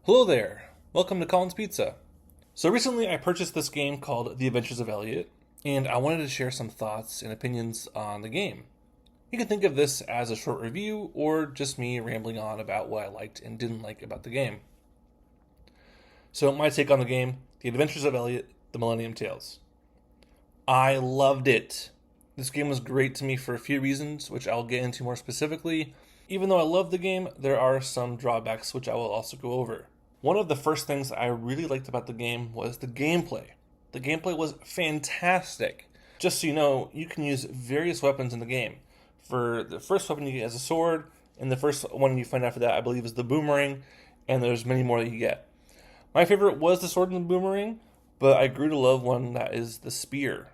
Hello there. Welcome to Colin's Pizza. So recently I purchased this game called The Adventures of Elliot, and I wanted to share some thoughts and opinions on the game. You can think of this as a short review or just me rambling on about what I liked and didn't like about the game. So my take on the game, The Adventures of Elliot, The Millennium Tales. I loved it. This game was great to me for a few reasons, which I'll get into more specifically. Even though I love the game, there are some drawbacks which I will also go over. One of the first things I really liked about the game was the gameplay. The gameplay was fantastic. Just so you know, you can use various weapons in the game. For the first weapon you get as a sword, and the first one you find after that I believe is the boomerang, and there's many more that you get. My favorite was the sword and the boomerang, but I grew to love one that is the spear.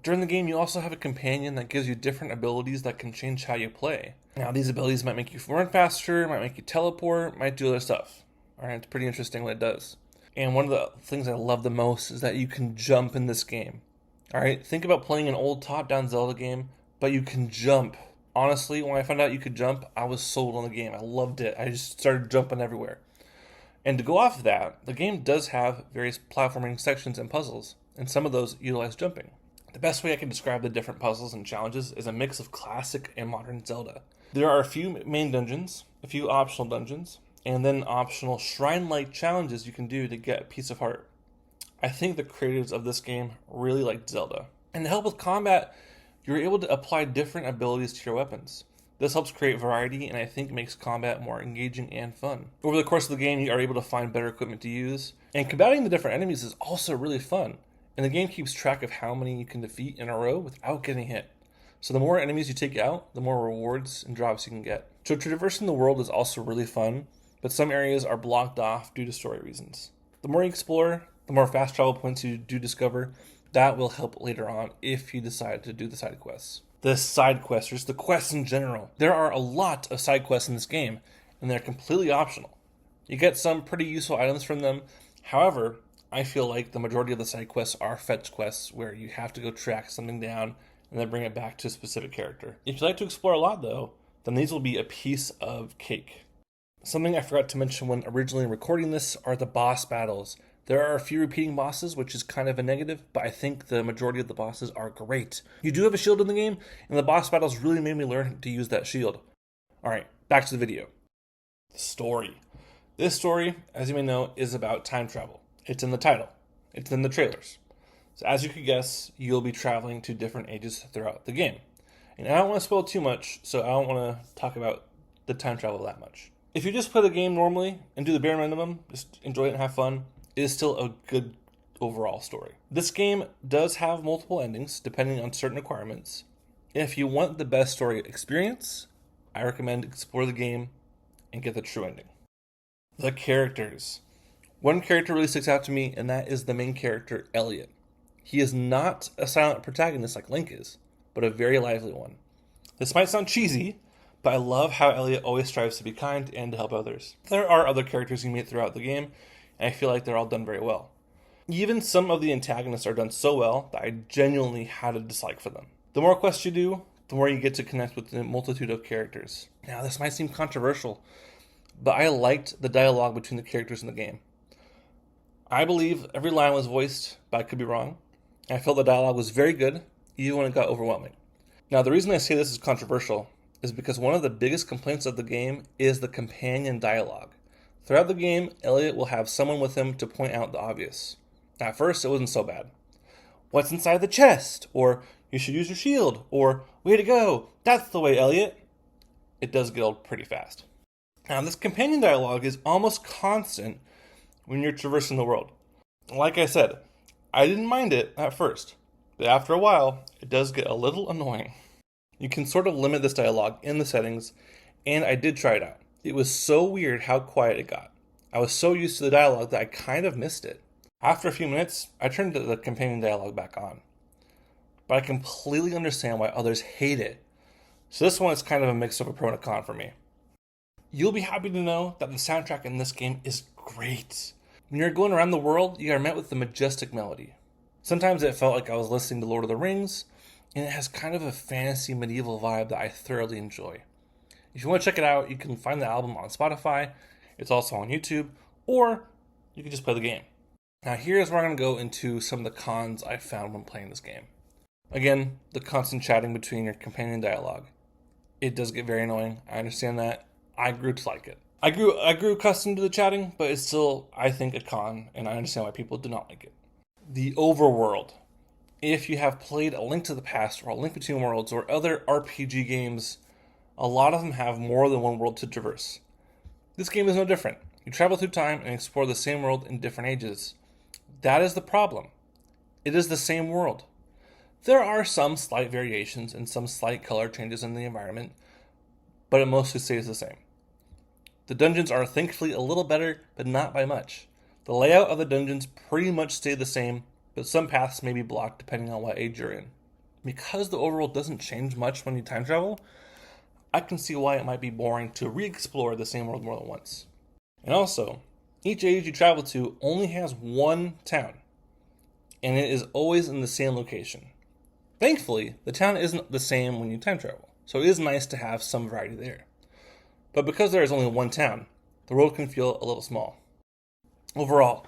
During the game, you also have a companion that gives you different abilities that can change how you play. Now, these abilities might make you run faster, might make you teleport, might do other stuff. Alright, it's pretty interesting what it does. And one of the things I love the most is that you can jump in this game. Alright, think about playing an old top-down Zelda game, but you can jump. Honestly, when I found out you could jump, I was sold on the game. I loved it. I just started jumping everywhere. And to go off of that, the game does have various platforming sections and puzzles, and some of those utilize jumping. The best way I can describe the different puzzles and challenges is a mix of classic and modern Zelda. There are a few main dungeons, a few optional dungeons, and then optional shrine-like challenges you can do to get a piece of heart. I think the creators of this game really liked Zelda. And to help with combat, you're able to apply different abilities to your weapons. This helps create variety and I think makes combat more engaging and fun. Over the course of the game, you are able to find better equipment to use, and combating the different enemies is also really fun. And the game keeps track of how many you can defeat in a row without getting hit. So the more enemies you take out, the more rewards and drops you can get. So traversing the world is also really fun, but some areas are blocked off due to story reasons. The more you explore, the more fast travel points you do discover. That will help later on if you decide to do the side quests. The side quests, or just the quests in general. There are a lot of side quests in this game, and they're completely optional. You get some pretty useful items from them. However, I feel like the majority of the side quests are fetch quests where you have to go track something down and then bring it back to a specific character. If you like to explore a lot though, then these will be a piece of cake. Something I forgot to mention when originally recording this are the boss battles. There are a few repeating bosses, which is kind of a negative, but I think the majority of the bosses are great. You do have a shield in the game, and the boss battles really made me learn to use that shield. Alright, back to the video. The story. This story, as you may know, is about time travel. It's in the title. It's in the trailers. So as you could guess, you'll be traveling to different ages throughout the game. And I don't want to spoil too much, so I don't want to talk about the time travel that much. If you just play the game normally and do the bare minimum, just enjoy it and have fun, it is still a good overall story. This game does have multiple endings depending on certain requirements. And if you want the best story experience, I recommend explore the game and get the true ending. The characters. One character really sticks out to me, and that is the main character, Elliot. He is not a silent protagonist like Link is, but a very lively one. This might sound cheesy, but I love how Elliot always strives to be kind and to help others. There are other characters you meet throughout the game, and I feel like they're all done very well. Even some of the antagonists are done so well that I genuinely had a dislike for them. The more quests you do, the more you get to connect with the multitude of characters. Now, this might seem controversial, but I liked the dialogue between the characters in the game. I believe every line was voiced, but I could be wrong. I felt the dialogue was very good, even when it got overwhelming. Now, the reason I say this is controversial is because one of the biggest complaints of the game is the companion dialogue. Throughout the game, Elliot will have someone with him to point out the obvious. At first, it wasn't so bad. What's inside the chest? Or, you should use your shield. Or, way to go, that's the way, Elliot. It does get old pretty fast. Now, this companion dialogue is almost constant when you're traversing the world. Like I said, I didn't mind it at first, but after a while, it does get a little annoying. You can sort of limit this dialogue in the settings, and I did try it out. It was so weird how quiet it got. I was so used to the dialogue that I kind of missed it. After a few minutes, I turned the companion dialogue back on. But I completely understand why others hate it. So this one is kind of a mix of a pro and a con for me. You'll be happy to know that the soundtrack in this game is great. When you're going around the world, you are met with the majestic melody. Sometimes it felt like I was listening to Lord of the Rings, and it has kind of a fantasy medieval vibe that I thoroughly enjoy. If you want to check it out, you can find the album on Spotify. It's also on YouTube, or you can just play the game. Now here's where I'm going to go into some of the cons I found when playing this game. Again, the constant chatting between your companion dialogue. It does get very annoying. I understand that. I grew to like it. I grew accustomed to the chatting, but it's still, I think, a con, and I understand why people do not like it. The overworld. If you have played A Link to the Past or A Link Between Worlds or other RPG games, a lot of them have more than one world to traverse. This game is no different. You travel through time and explore the same world in different ages. That is the problem. It is the same world. There are some slight variations and some slight color changes in the environment, but it mostly stays the same. The dungeons are thankfully a little better, but not by much. The layout of the dungeons pretty much stay the same, but some paths may be blocked depending on what age you're in. Because the overworld doesn't change much when you time travel, I can see why it might be boring to re-explore the same world more than once. And also, each age you travel to only has one town, and it is always in the same location. Thankfully, the town isn't the same when you time travel, so it is nice to have some variety there. But because there is only one town, the world can feel a little small. Overall,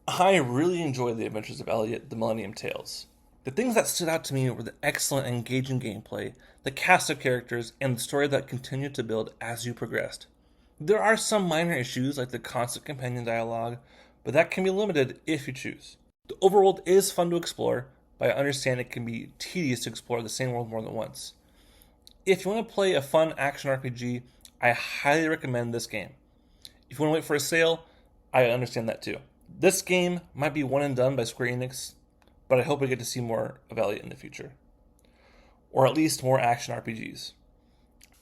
I really enjoyed the Adventures of Elliot, the Millennium Tales. The things that stood out to me were the excellent and engaging gameplay, the cast of characters, and the story that continued to build as you progressed. There are some minor issues like the constant companion dialogue, but that can be limited if you choose. The overworld is fun to explore, but I understand it can be tedious to explore the same world more than once. If you want to play a fun action RPG, I highly recommend this game. If you want to wait for a sale, I understand that too. This game might be one and done by Square Enix, but I hope we get to see more of Elliot in the future. Or at least more action RPGs.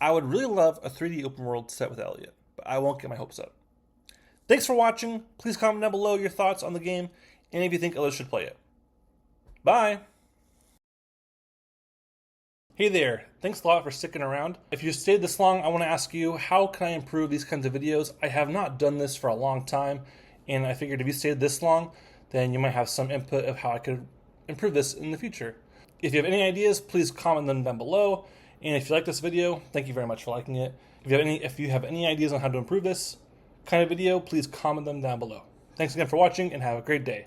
I would really love a 3D open world set with Elliot, but I won't get my hopes up. Thanks for watching. Please comment down below your thoughts on the game and if you think others should play it. Bye! Hey there, thanks a lot for sticking around. If you stayed this long, I want to ask you, how can I improve these kinds of videos? I have not done this for a long time, and I figured if you stayed this long, then you might have some input of how I could improve this in the future. If you have any ideas, please comment them down below. And if you like this video, thank you very much for liking it. If you have any ideas on how to improve this kind of video, please comment them down below. Thanks again for watching and have a great day.